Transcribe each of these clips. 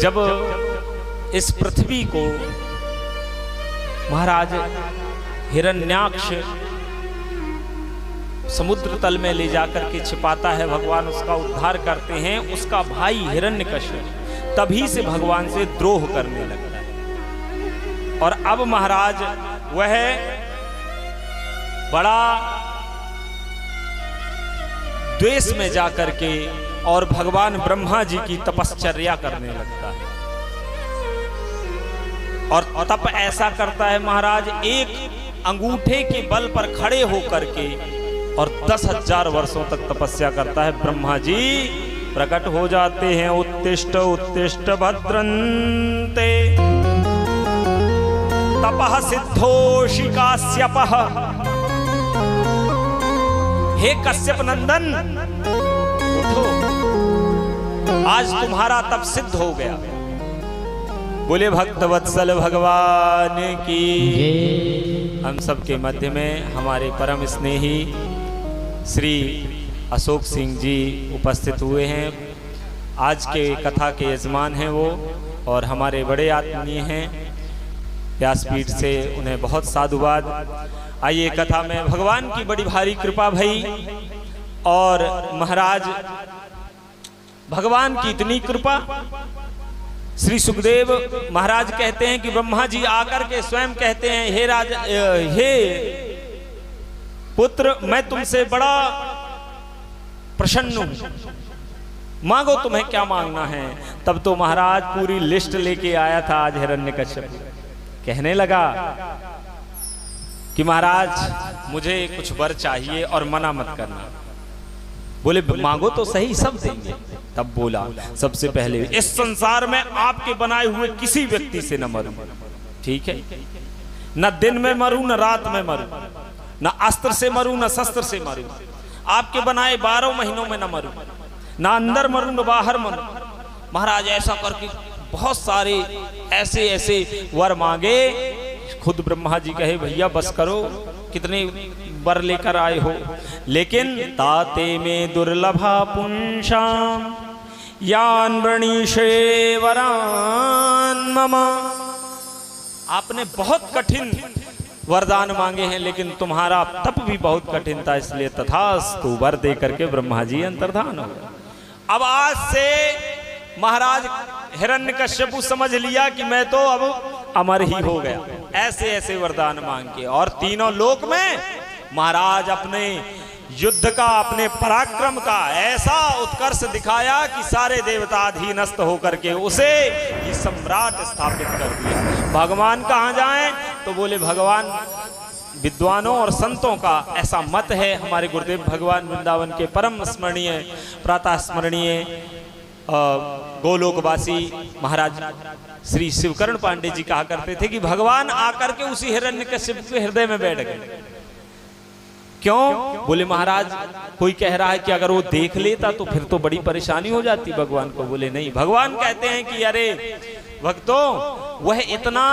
जब इस पृथ्वी को महाराज हिरण्याक्ष समुद्र तल में ले जाकर के छिपाता है, भगवान उसका उद्धार करते हैं। उसका भाई हिरण्यकश्यप तभी से भगवान से द्रोह करने लगता है और अब महाराज वह बड़ा द्वेष में जाकर के और भगवान ब्रह्मा जी की तपश्चर्या करने लगता है। और तप ऐसा करता है महाराज, एक अंगूठे के बल पर खड़े होकर के और 10,000 वर्षों तक तपस्या करता है। ब्रह्मा जी प्रकट हो जाते हैं। उत्तिष्ठ उत्तिष्ठ भद्रन्ते तपः सिद्धोषि काश्यपः। हे कश्यप नंदन उठो, आज तुम्हारा तप सिद्ध हो गया। बोले भक्तवत्सल भगवान की। हम सबके मध्य में हमारे परम स्नेही श्री अशोक सिंह जी उपस्थित हुए हैं। आज के कथा के यजमान हैं वो और हमारे बड़े आत्मीय हैं। व्यासपीठ से उन्हें बहुत साधुवाद। आइए कथा में भगवान की बड़ी भारी कृपा भई और महाराज भगवान की इतनी कृपा, श्री सुखदेव महाराज कहते हैं कि ब्रह्मा जी आकर के स्वयं कहते हैं, हे राजा, हे पुत्र, मैं तुमसे बड़ा प्रसन्न हूं, मांगो तुम्हें क्या मांगना है। तब तो महाराज पूरी लिस्ट लेके आया था। आज हिरण्यकश्यप कहने लगा कि महाराज मुझे कुछ वर चाहिए और मना मत करना। बोले मांगो तो सही, सब देंगे। तब बोला, सबसे पहले इस संसार में आपके बनाए हुए किसी व्यक्ति से न मरूं, ठीक है? न दिन में मरूं, न रात में मरूं, न अस्त्र से मरूं, न शस्त्र से मरूं, आपके बनाए 12 महीनों में न मरूं, न अंदर मरूं, न बाहर मरूं। महाराज ऐसा करके बहुत सारे ऐसे ऐसे वर मांगे। खुद ब्रह्मा जी कहे, भैया बस करो, कितने वर लेकर आए हो। लेकिन ताते में दुर्लभा पुंसाम यान वृणीशे वरान मम। आपने बहुत कठिन वरदान मांगे हैं, लेकिन तुम्हारा तप भी बहुत कठिन था, इसलिए तथास्तु वर दे करके ब्रह्मा जी अंतर्धान हो गए। अब आज से महाराज हिरण्यकश्यप समझ लिया कि मैं तो अब अमर ही हो गया। ऐसे ऐसे वरदान मांग के और तीनों लोक में महाराज अपने युद्ध का, अपने पराक्रम का ऐसा उत्कर्ष दिखाया कि सारे देवता अधीनस्थ होकर के उसे ही सम्राट स्थापित कर दिया। भगवान कहाँ जाएं तो बोले भगवान विद्वानों और संतों का ऐसा मत है। हमारे गुरुदेव भगवान वृंदावन के परम स्मरणीय, प्रातः स्मरणीय गोलोकवासी महाराज श्री शिवकर्ण पांडे जी कहा करते थे कि भगवान आकर के उसी हिरण्यकश्यप के हृदय में बैठ गए। क्यों? बोले महाराज कोई कह रहा है कि अगर वो देख लेता तो फिर तो बड़ी परेशानी हो जाती भगवान को। बोले नहीं, भगवान कहते हैं कि अरे भक्तों, वह इतना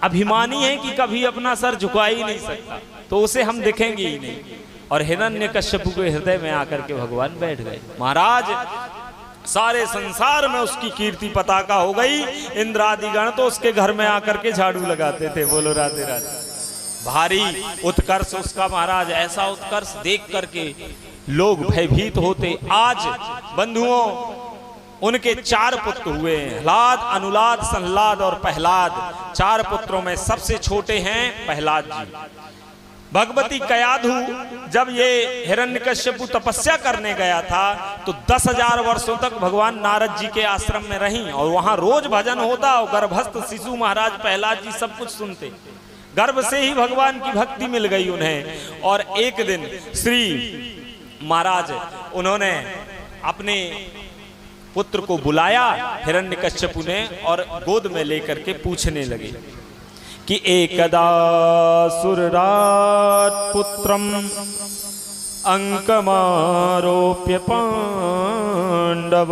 अभिमानी है कि कभी अपना सर झुका ही नहीं सकता, तो उसे हम दिखेंगे ही नहीं। और हिरण्यकश्यप के हृदय में आकर के भगवान बैठ गए। महाराज सारे संसार में उसकी कीर्ति पताका हो गई। इंद्र आदि गण तो उसके घर में आकर के झाड़ू लगाते थे। बोलो राधे राधे। भारी उत्कर्ष उसका महाराज, ऐसा उत्कर्ष देख करके लोग भयभीत होते। आज बंधुओं, उनके 4 पुत्र हुए हैं, ह्लाद, अनुलाद, संलाद और प्रहलाद। 4 पुत्रों में सबसे छोटे हैं प्रहलाद जी। भगवती कयाधु जब ये हिरण्यकश्यप तपस्या करने गया था तो 10,000 वर्षों तक भगवान नारद जी के आश्रम में रहीं और वहां रोज भजन होता और गर्भस्थ शिशु महाराज प्रहलाद जी सब कुछ सुनते। गर्भ से ही भगवान की भक्ति मिल गई उन्हें। और एक दिन श्री महाराज उन्होंने अपने पुत्र को बुलाया हिरण्यकश्यप ने और गोद में लेकर के पूछने लगे कि एकदा सुरराट पुत्रम अंकमारोप्य पांडव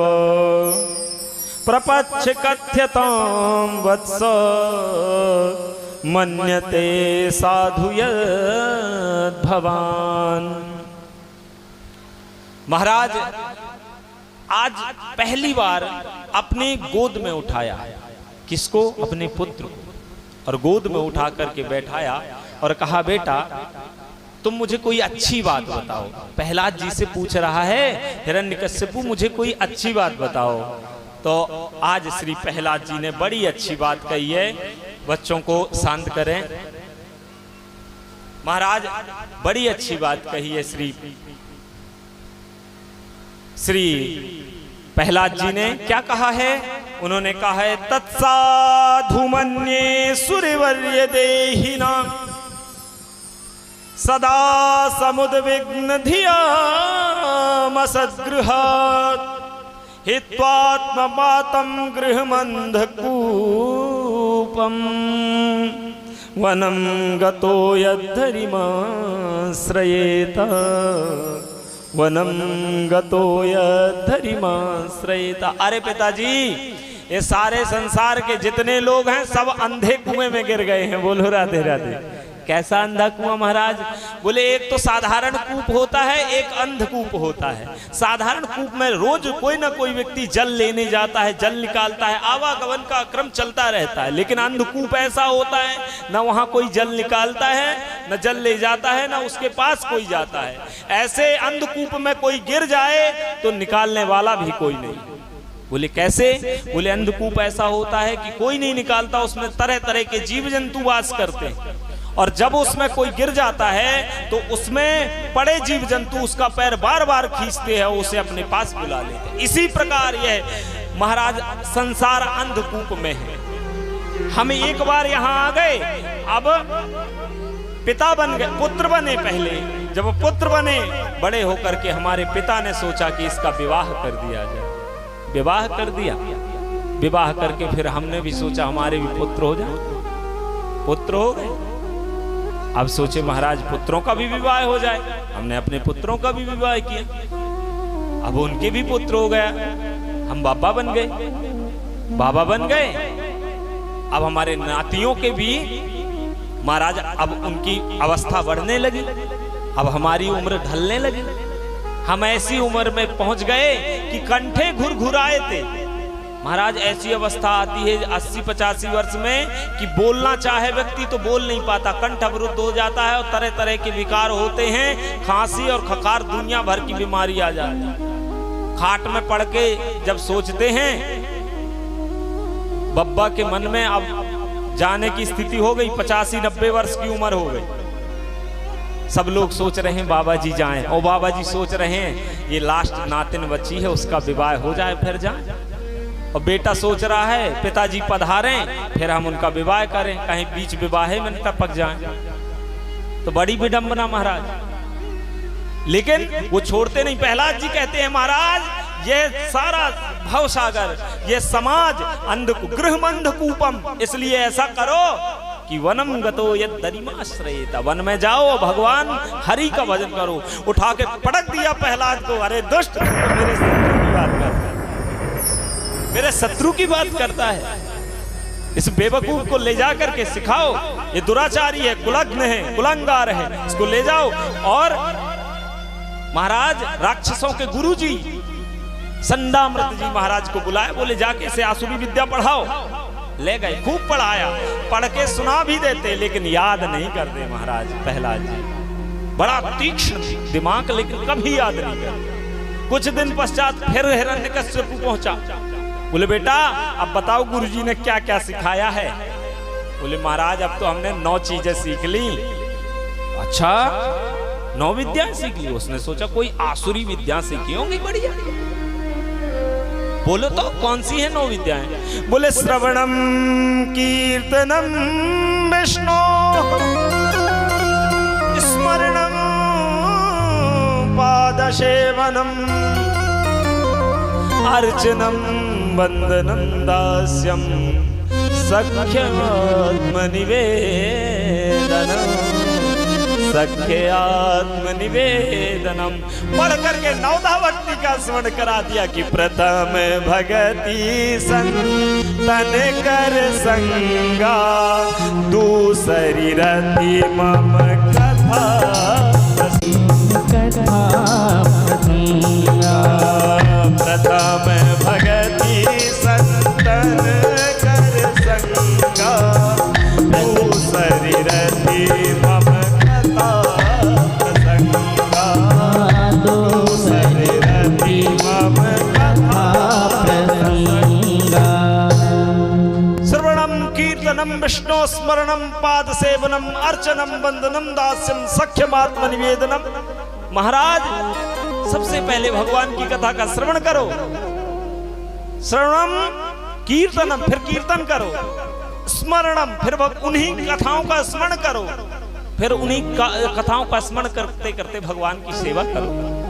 प्रपच्छ कथ्यतां वत्स मन्यते साधु यद् भवान। महाराज आज पहली बार अपनी गोद में उठाया। किसको? अपने पुत्र को। और गोद में उठा करके बैठाया और कहा, बेटा तुम मुझे कोई अच्छी बात बताओ। प्रहलाद जी से पूछ रहा है हिरण्यकश्यपु, मुझे कोई अच्छी बात बताओ। तो आज श्री प्रहलाद जी ने बड़ी अच्छी बात कही है। बच्चों को शांत करें। महाराज बड़ी अच्छी बात कही है श्री प्रहलाद जी ने। क्या कहा है? उन्होंने कहा है, तत्साधु मन्ये सूर्यवर्य देहिना सदा समुद्विग्न धियामसद्गृहात् हित्वात्मपातं गृहमन्धकूपं वनं गतो यद्धरिमाश्रयेत वनम गतो यद्धरिमाश्रयेत। अरे पिताजी, ये सारे संसार के जितने लोग हैं सब अंधे कुएं में गिर गए हैं। बोलो राधे राधे। कैसा अंधा कुआं महाराज? बोले एक तो साधारण कूप होता है, एक अंधकूप होता है। साधारण कूप में रोज कोई ना कोई व्यक्ति जल लेने जाता है, जल निकालता है, आवागमन का क्रम चलता रहता है। लेकिन अंधकूप ऐसा होता है, न वहां कोई जल निकालता है, न जल ले जाता है, न उसके पास कोई जाता है। ऐसे अंधकूप में कोई गिर जाए तो निकालने वाला भी कोई नहीं। बोले कैसे? बोले अंधकूप ऐसा होता है कि कोई नहीं निकालता, उसमें तरह तरह के जीव जंतु वास करते हैं। और जब उसमें कोई गिर जाता है तो उसमें पड़े जीव जंतु उसका पैर बार बार खींचते हैं, उसे अपने पास बुला लेते हैं। इसी प्रकार यह महाराज संसार अंधकूप में है। हम एक बार यहाँ आ गए, अब पिता बन गए, पुत्र बने। पहले जब पुत्र बने, बड़े होकर के हमारे पिता ने सोचा कि इसका विवाह कर दिया जाए। विवाह कर दिया। विवाह करके फिर हमने भी सोचा हमारे भी पुत्र हो जाए। पुत्र हो गए। अब सोचे महाराज पुत्रों का भी विवाह हो जाए। हमने अपने पुत्रों का भी विवाह किया। अब उनके भी पुत्र हो गया। हम बाबा बन गए। बाबा बन गए। अब हमारे नातियों के भी महाराज अब उनकी अवस्था बढ़ने लगी। अब हमारी उम्र ढलने लगी। हम ऐसी उम्र में पहुंच गए कि कंठे घुरघुराए थे। महाराज ऐसी अवस्था आती है 80-85 वर्ष में कि बोलना चाहे व्यक्ति तो बोल नहीं पाता, कंठ अवरुद्ध हो जाता है और तरह तरह के विकार होते हैं। खांसी और खकार दुनिया भर की बीमारी आ जाती है। खाट में पड़ के जब सोचते हैं, बब्बा के मन में अब जाने की स्थिति हो गई, 85-90 वर्ष की उम्र हो गई। सब लोग सोच रहे हैं बाबा जी जाएं, और बाबा जी सोच रहे हैं ये लास्ट नातिन बच्ची है उसका विवाह हो जाए फिर जाए। और बेटा सोच रहा है पिताजी पधारें फिर हम उनका विवाह करें, कहीं बीच विवाह में टपक जाएं। तो बड़ी विडंबना महाराज। लेकिन वो छोड़ते नहीं। प्रहलाद जी कहते हैं महाराज ये सारा भवसागर, ये समाज गृहमंधकूपम, इसलिए ऐसा करो कि वनम गतो यद्धरिमाश्रयेत, वन में जाओ भगवान हरि का भजन करो। उठा के पटक दिया प्रहलाद को। अरे दुष्ट, मेरे शत्रु की बात करता है, मेरे शत्रु की बात करता है। इस बेवकूफ को ले जा करके सिखाओ, ये दुराचारी है, कुलग्न है, कुलंगार है, इसको ले जाओ। और महाराज राक्षसों के गुरुजी संडामृत जी महाराज को बुलाए, बोले जाके इसे आसुरी विद्या पढ़ाओ। ले गए, खूब पढ़ाया, पढ़ के सुना भी देते लेकिन याद नहीं करते महाराज प्रहलाद जी। बड़ा तीक्ष्ण दिमाग लेकिन कभी याद नहीं करते। कुछ दिन पश्चात फिर हिरण्यकश्यप पहुंचा। बोले बेटा अब बताओ गुरुजी ने क्या क्या सिखाया है। बोले महाराज अब तो हमने 9 चीजें सीख ली। अच्छा 9 विद्या सीख ली। उसने सोचा कोई आसुरी विद्या सीखी होंगी बढ़िया। बोलो तो कौन सी है 9 विद्याएं? बोले श्रवणम कीर्तनम विष्णु स्मरणम पादसेवनम अर्चनम वंदनम दास्यम सख्यात्मनिवेदनम सख्यात्मनिवेदनम। पढ़ करके 9 भक्ति का स्मरण करा दिया कि प्रथम भगति संतन कर संगा, दूसरी रति मम कथा प्रथम भगति कीर्तनम विष्णु स्मरणम पाद सेवनम अर्चनम वंदनम दास्यम सख्यमात्म निवेदनम। महाराज सबसे पहले भगवान की कथा का श्रवण करो, श्रवणम कीर्तनम फिर कीर्तन करो, स्मरणम फिर उन्हीं कथाओं का स्मरण करो, फिर उन्हीं कथाओं का स्मरण करते करते भगवान की सेवा करो,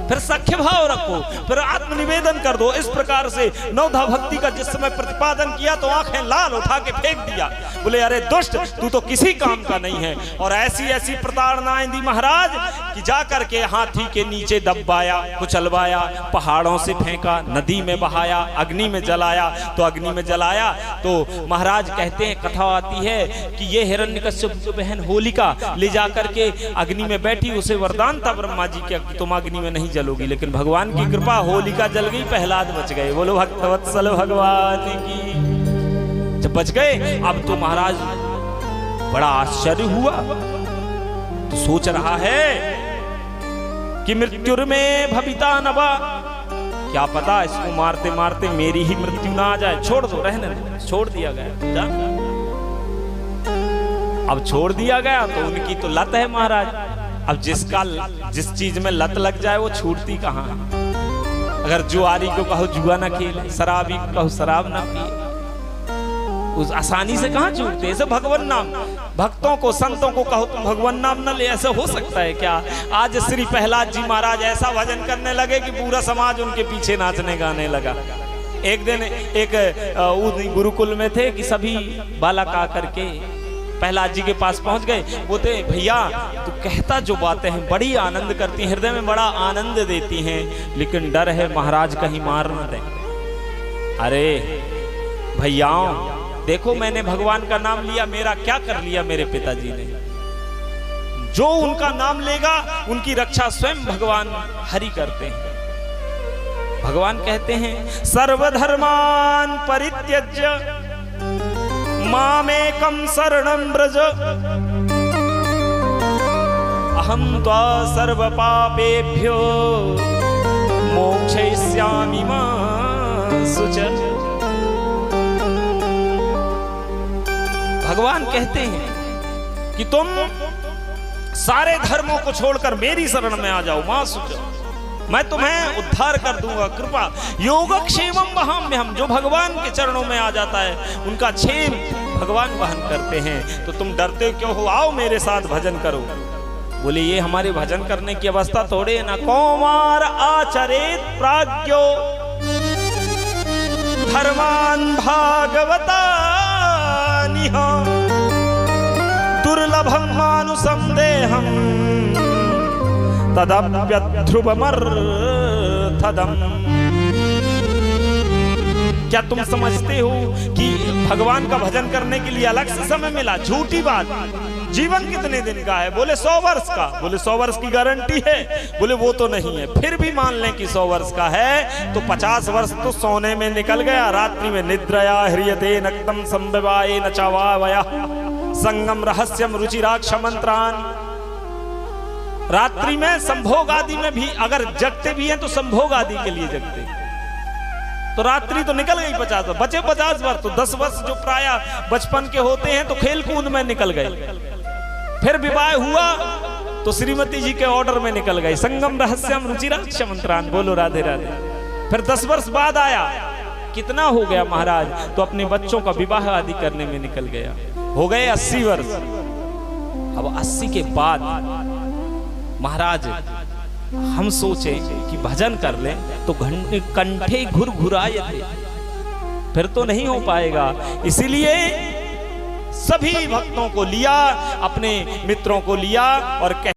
फिर सख्य भाव रखो, फिर आत्मनिवेदन कर दो। इस प्रकार से नवधा भक्ति का जिस समय प्रतिपादन किया तो आंखें लाल उठा के फेंक दिया, बोले अरे दुष्ट तू तो किसी काम का नहीं है। और ऐसी ऐसी प्रताड़नाएं दी महाराज कि जा करके हाथी के नीचे दबाया, कुचलवाया, पहाड़ों से फेंका, नदी में बहाया, अग्नि में जलाया। तो अग्नि में जलाया तो महाराज कहते हैं, कथा आती है कि ये हिरण्यकश्यप की बहन होलिका ले जाकर के अग्नि में बैठी, उसे वरदान था ब्रह्मा जी के तुम अग्नि में नहीं जलोगी, लेकिन भगवान की कृपा होलिका जल गई, प्रहलाद बच गए। बोलो भक्तवत्सल भगवान की। जब बच गए अब तो महाराज बड़ा आश्चर्य हुआ, तो सोच रहा है कि मृत्युर्मे भविता नवा, क्या पता इसको मारते मारते मेरी ही मृत्यु ना आ जाए। छोड़ दो, रहने दो, छोड़ दिया गया। अब छोड़ दिया गया तो उनकी तो लत है महाराज। अब जिस चीज में लत लग जाए वो छूटती कहाँ। अगर जुआरी को कहो जुआ ना खेले, शराबी को कहो शराब ना पिए, उस आसानी से कहाँ छूटते। ऐसे भगवान नाम, भक्तों को संतों को कहो तुम भगवान नाम न ले, ऐसा हो सकता है क्या। आज श्री प्रहलाद जी महाराज ऐसा भजन करने लगे कि पूरा समाज उनके पीछे नाचने गाने लगा। एक दिन एक गुरुकुल में थे कि सभी बालक आकर के प्रहलाद जी के पास पहुंच गए। बोलते भैया तू कहता जो बातें हैं बड़ी आनंद करती हैं, हृदय में बड़ा आनंद देती हैं, लेकिन डर है महाराज कहीं मार न दें। अरे भैयाओं देखो, मैंने भगवान का नाम लिया, मेरा क्या कर लिया मेरे पिताजी ने। जो उनका नाम लेगा उनकी रक्षा स्वयं भगवान हरि करते हैं। भगवान कहते हैं सर्वधर्मान परित्यज्य मामेकं शरणं व्रज अहं त्वा सर्व पापेभ्यो मोक्षयिष्यामि मा शुचः। भगवान कहते हैं कि तुम सारे धर्मों को छोड़कर मेरी शरण में आ जाओ, मां शुचः, मैं तुम्हें उद्धार कर दूंगा। कृपा योगक्षेमम वहाम्यहम्, जो भगवान के चरणों में आ जाता है उनका क्षेम भगवान वहन करते हैं। तो तुम डरते क्यों हो, आओ मेरे साथ भजन करो। बोले ये हमारे भजन करने की अवस्था थोड़े ना। कौमार आचरेत प्राज्ञो धर्मान भागवता निहा दुर्लभम मानुषम देहम तदप्यध्रुवमर्थदम्। क्या तुम समझते हो कि भगवान का भजन करने के लिए अलग से समय मिला? झूठी बात। जीवन कितने दिन का है? बोले 100 वर्ष का। बोले 100 वर्ष की गारंटी है? बोले वो तो नहीं है। फिर भी मान लें कि 100 वर्ष का है तो 50 वर्ष तो सोने में निकल गया। रात्रि में निद्रया ह्रियते नक्तम संविवाये न चावावया संगम रहस्यम रुचिराक्ष मंत्रान। रात्रि में संभोग आदि में भी अगर जगते भी हैं तो संभोग आदि के लिए जगते। तो रात्रि तो निकल गई 50 वर्ष, बचे 50 वर्ष। तो 10 वर्ष जो प्राय बचपन के होते हैं तो खेल कूद में निकल गए। फिर विवाह हुआ तो श्रीमती जी के ऑर्डर में निकल गए। संगम रहस्यम रुचिराक्ष मंत्रान। बोलो राधे राधे। फिर 10 वर्ष बाद आया, कितना हो गया महाराज? तो अपने बच्चों का विवाह आदि करने में निकल गया। हो गए 80 वर्ष। अब 80 के बाद महाराज हम सोचे कि भजन कर ले तो कंठे घुरघुरायते, फिर तो नहीं हो पाएगा। इसीलिए सभी भक्तों को लिया, अपने मित्रों को लिया और